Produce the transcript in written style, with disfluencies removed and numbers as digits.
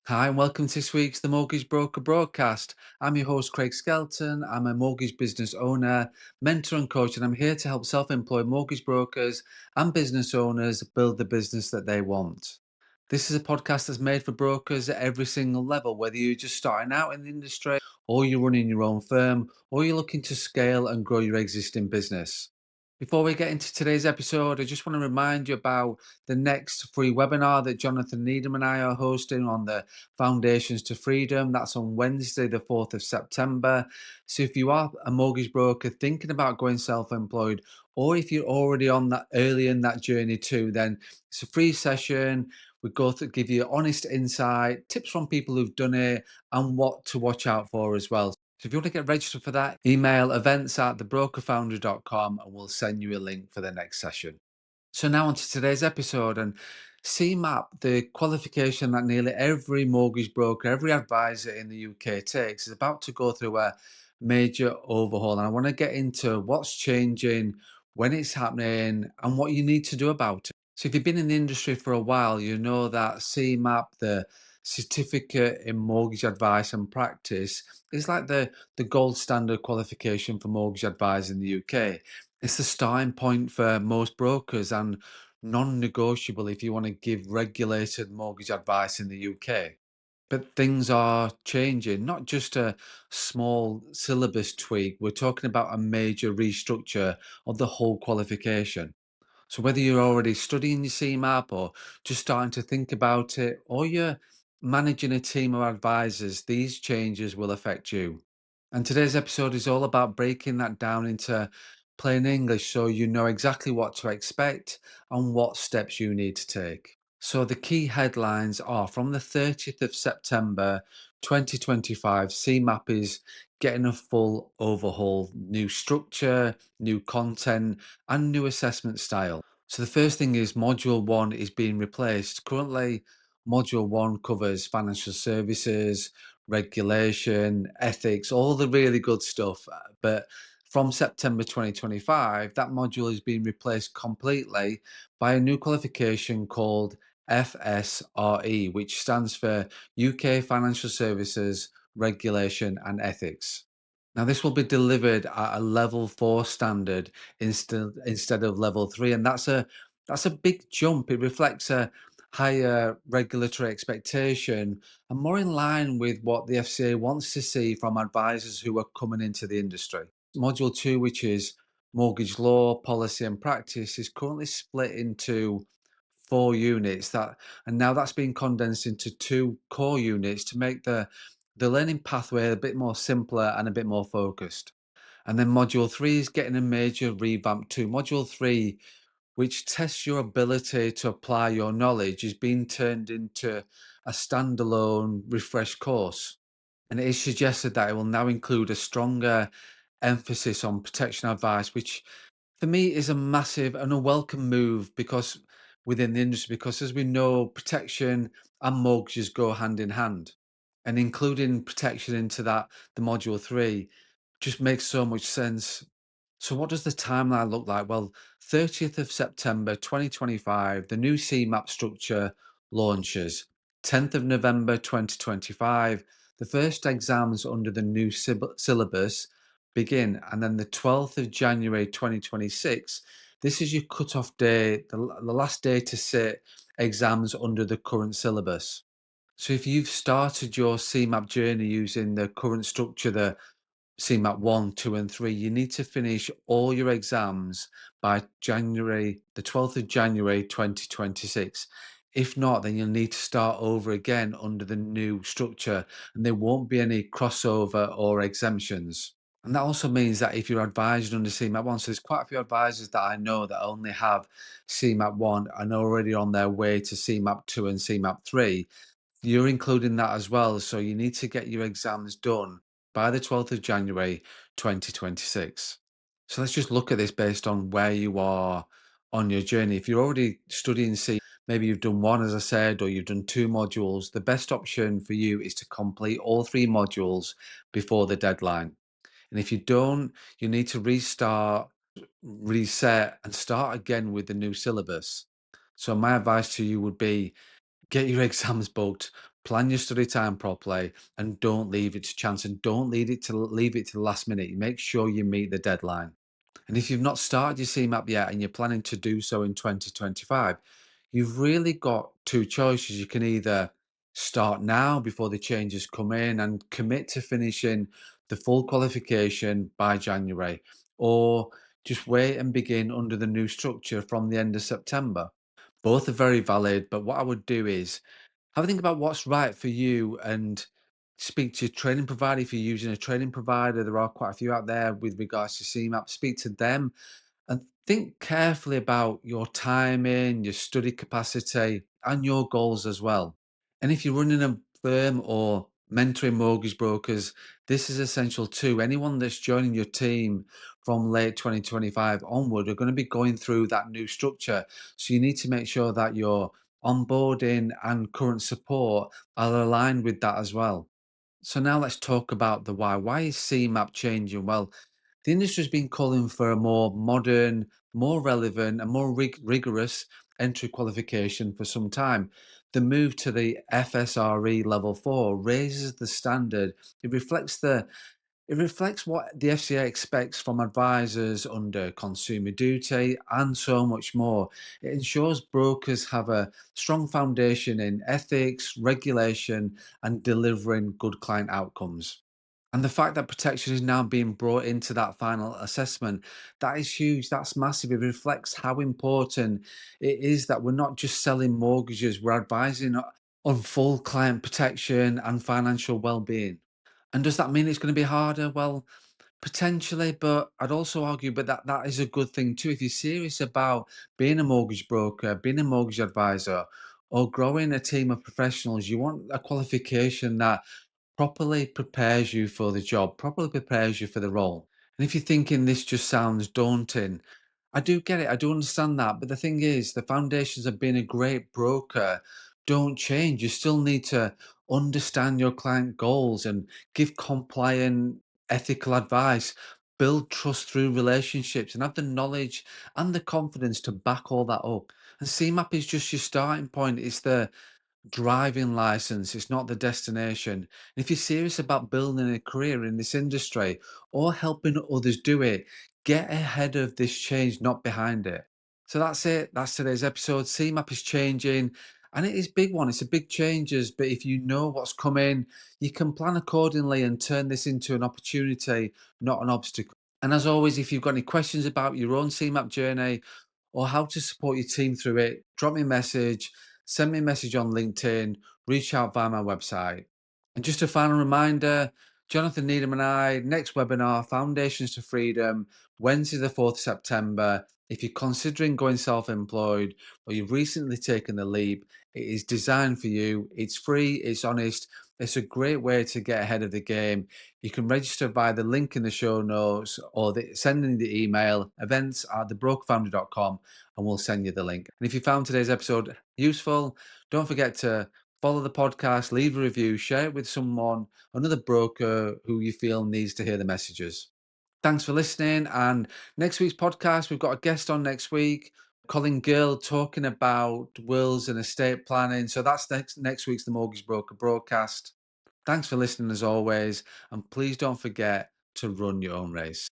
Hi, and welcome to this week's The Mortgage Broker broadcast. I'm your host, Craig Skelton. I'm a mortgage business owner, mentor, and coach, and I'm here to help self employed mortgage brokers and business owners build the business that they want. This is a podcast that's made for brokers at every single level, whether you're just starting out in the industry, or you're running your own firm, or you're looking to scale and grow your existing business. Before we get into today's episode, I just want to remind you about the next free webinar that Jonathan Needham and I are hosting on the Foundations to Freedom. That's on Wednesday, the 4th of September. So if you are a mortgage broker thinking about going self-employed, or if you're already on that early in that journey too, then it's a free session. We go to give you honest insight, tips from people who've done it, and what to watch out for as well. So if you want to get registered for that, email events@thebrokerfounder.com and we'll send you a link for the next session. So now on to today's episode, and CeMAP, the qualification that nearly every mortgage broker, every advisor in the UK takes, is about to go through a major overhaul. And I want to get into what's changing, when it's happening, and what you need to do about it. So if you've been in the industry for a while, you know that CeMAP, the Certificate in Mortgage Advice and Practice, is like the gold standard qualification for mortgage advisors in the UK. It's the starting point for most brokers and non-negotiable if you want to give regulated mortgage advice in the UK. But things are changing, not just a small syllabus tweak. We're talking about a major restructure of the whole qualification. So whether you're already studying your CMAP or just starting to think about it, or you're managing a team of advisors, these changes will affect you. And today's episode is all about breaking that down into plain English so you know exactly what to expect and what steps you need to take. So the key headlines are from the 30th of September 2025, CMAP is getting a full overhaul, new structure, new content, and new assessment style. So the first thing is Module 1 is being replaced. Currently, Module 1 covers financial services, regulation, ethics, all the really good stuff. But from September 2025, that module is being replaced completely by a new qualification called FSRE, which stands for UK Financial Services Regulation and Ethics. Now, this will be delivered at a level 4 standard instead of level 3, and that's a big jump. It reflects a higher regulatory expectation and more in line with what the FCA wants to see from advisors who are coming into the industry. Module 2, which is mortgage law, policy and practice, is currently split into 4 units and now that's been condensed into 2 core units to make the learning pathway a bit more simpler and a bit more focused. And then module 3 is getting a major revamp too. Module 3, which tests your ability to apply your knowledge, is being turned into a standalone refresh course. And it is suggested that it will now include a stronger emphasis on protection advice, which for me is a massive and a welcome move because within the industry, because as we know, protection and mortgages go hand in hand. And including protection into that, the module 3, just makes so much sense. So what does the timeline look like? Well, 30th of September 2025, the new CMAP structure launches. 10th of November 2025, the first exams under the new syllabus begin. And then the 12th of January 2026, this is your cut-off day, the last day to sit exams under the current syllabus. So if you've started your CMAP journey using the current structure, the CMAP 1, 2, and 3, you need to finish all your exams by the 12th of January 2026. If not, then you'll need to start over again under the new structure, and there won't be any crossover or exemptions. And that also means that if you're advised under CMAP 1, so there's quite a few advisors that I know that only have CMAP 1 and are already on their way to CMAP 2 and CMAP 3. You're including that as well, so you need to get your exams done by the 12th of January 2026. So let's just look at this based on where you are on your journey. If you're already studying C, maybe you've done one, as I said, or you've done 2 modules, the best option for you is to complete all 3 modules before the deadline. And if you don't, you need to restart, reset, and start again with the new syllabus. So my advice to you would be get your exams booked, plan your study time properly, and don't leave it to chance, and don't leave it to the last minute. Make sure you meet the deadline. And if you've not started your CMAP yet and you're planning to do so in 2025, you've really got two choices. You can either start now before the changes come in and commit to finishing the full qualification by January, or just wait and begin under the new structure from the end of September. Both are very valid, but what I would do is have a think about what's right for you and speak to your training provider. If you're using a training provider, there are quite a few out there with regards to CMAP. Speak to them and think carefully about your timing, your study capacity, and your goals as well. And if you're running a firm or mentoring mortgage brokers, this is essential too. Anyone that's joining your team from late 2025 onward are going to be going through that new structure. So you need to make sure that your onboarding and current support are aligned with that as well. So now let's talk about the why. Why is CMAP changing? Well, the industry's been calling for a more modern, more relevant, and more rigorous entry qualification for some time. The move to the FSRE level 4 raises the standard. It reflects what the FCA expects from advisors under consumer duty and so much more. It ensures brokers have a strong foundation in ethics, regulation, and delivering good client outcomes. And the fact that protection is now being brought into that final assessment, that is huge. That's massive. It reflects how important it is that we're not just selling mortgages, we're advising on full client protection and financial well-being. And does that mean it's going to be harder? Well, potentially, but I'd also argue, but that is a good thing too. If you're serious about being a mortgage broker, being a mortgage advisor, or growing a team of professionals, you want a qualification that properly prepares you for the job, properly prepares you for the role. And if you're thinking this just sounds daunting, I do get it. I do understand that. But the thing is, the foundations of being a great broker don't change. You still need to understand your client goals and give compliant, ethical advice, build trust through relationships, and have the knowledge and the confidence to back all that up. And CMAP is just your starting point. It's the driving license, it's not the destination. And if you're serious about building a career in this industry or helping others do it, get ahead of this change, not behind it. So that's it. That's today's episode. CMAP is changing and it is big one. It's a big changes, but if you know what's coming, you can plan accordingly and turn this into an opportunity, not an obstacle. And as always, if you've got any questions about your own CMAP journey or how to support your team through it, drop me a message, send me a message on LinkedIn, reach out via my website. And just a final reminder, Jonathan Needham and I, next webinar, Foundations to Freedom, Wednesday, the 4th of September. If you're considering going self employed or you've recently taken the leap, it is designed for you. It's free, it's honest, it's a great way to get ahead of the game. You can register via the link in the show notes or sending the email events@thebrokerfamily.com and we'll send you the link. And if you found today's episode useful, don't forget to follow the podcast, leave a review, share it with someone, another broker who you feel needs to hear the messages. Thanks for listening. And next week's podcast, we've got a guest on next week, Colin Gill, talking about wills and estate planning. So that's next week's The Mortgage Broker broadcast. Thanks for listening as always. And please don't forget to run your own race.